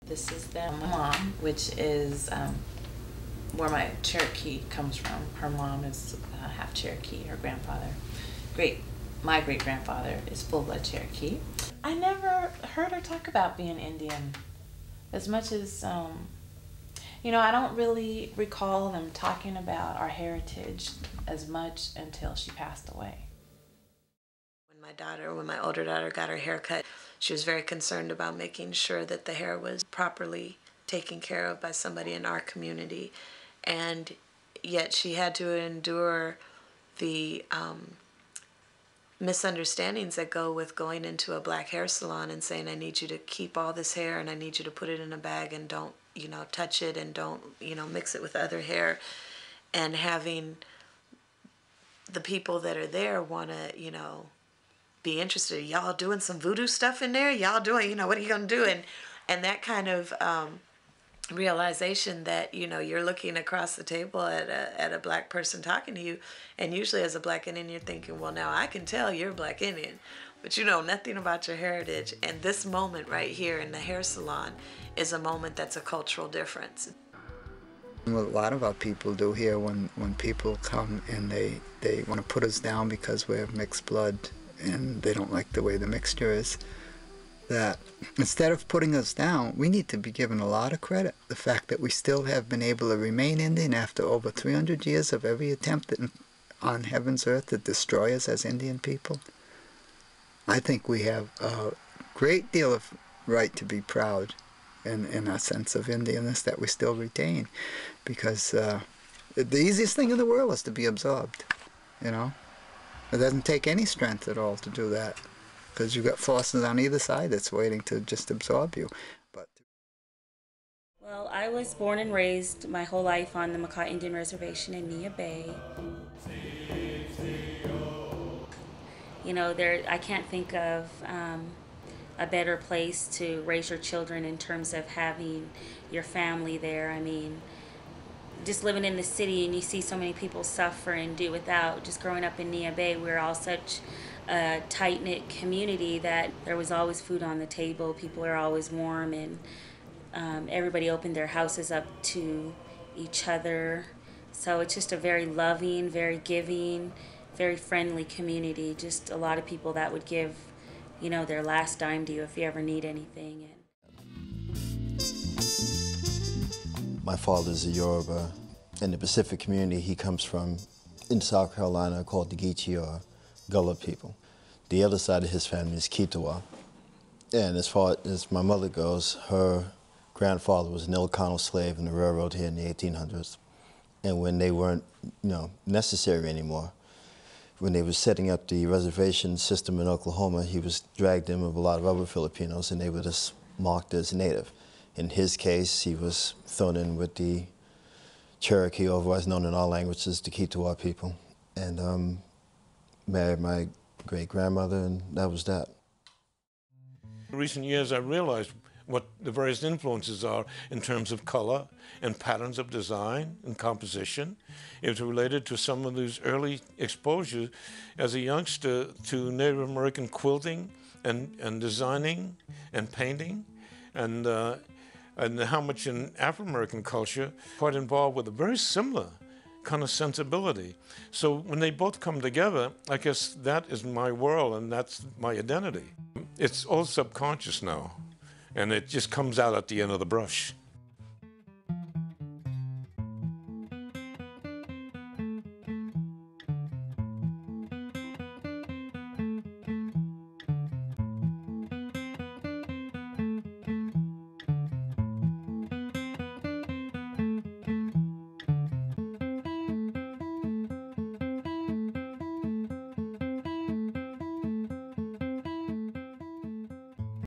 This is their mom, which is where my Cherokee comes from. Her mom is half Cherokee. Her grandfather, my great-grandfather is full-blood Cherokee. I never heard her talk about being Indian as much as, you know, I don't really recall them talking about our heritage as much until she passed away. When my older daughter got her hair cut, she was very concerned about making sure that the hair was properly taken care of by somebody in our community. And yet she had to endure the misunderstandings that go with going into a black hair salon and saying, I need you to keep all this hair and I need you to put it in a bag and don't, you know, touch it and don't, you know, mix it with other hair. And having the people that are there want to, you know, be interested. Y'all doing some voodoo stuff in there? Y'all doing, you know, what are you going to do? And that kind of realization that, you know, you're looking across the table at a black person talking to you, and usually as a black Indian you're thinking, well, now I can tell you're black Indian, but you know nothing about your heritage. And this moment right here in the hair salon is a moment that's a cultural difference. What a lot of our people do here when people come and they want to put us down because we have mixed blood and they don't like the way the mixture is, that instead of putting us down, we need to be given a lot of credit. The fact that we still have been able to remain Indian after over 300 years of every attempt on heaven's earth to destroy us as Indian people. I think we have a great deal of right to be proud in our sense of Indianness that we still retain, because the easiest thing in the world is to be absorbed, you know? It doesn't take any strength at all to do that, because you've got forces on either side that's waiting to just absorb you. Well, I was born and raised my whole life on the Makah Indian Reservation in Nia Bay. You know, I can't think of a better place to raise your children in terms of having your family there. I mean, just living in the city and you see so many people suffer and do without. Just growing up in Nia Bay, we're all such a tight-knit community that there was always food on the table. People are always warm, and everybody opened their houses up to each other. So it's just a very loving, very giving, very friendly community. Just a lot of people that would give, you know, their last dime to you if you ever need anything. My father's a Yoruba. In the Pacific community he comes from in South Carolina called the Geechee or Gullah people. The other side of his family is Kitawa. And as far as my mother goes, her grandfather was an Ilocano slave in the railroad here in the 1800s. And when they weren't, you know, necessary anymore, when they were setting up the reservation system in Oklahoma, he was dragged in with a lot of other Filipinos and they were just marked as native. In his case, he was thrown in with the Cherokee, otherwise known in our languages, the Kitawa people, and married my great-grandmother, and that was that. In recent years, I realized what the various influences are in terms of color and patterns of design and composition. It was related to some of these early exposures as a youngster to Native American quilting and designing and painting, and how much in Afro-American culture, quite involved with a very similar kind of sensibility. So when they both come together, I guess that is my world and that's my identity. It's all subconscious now, and it just comes out at the end of the brush.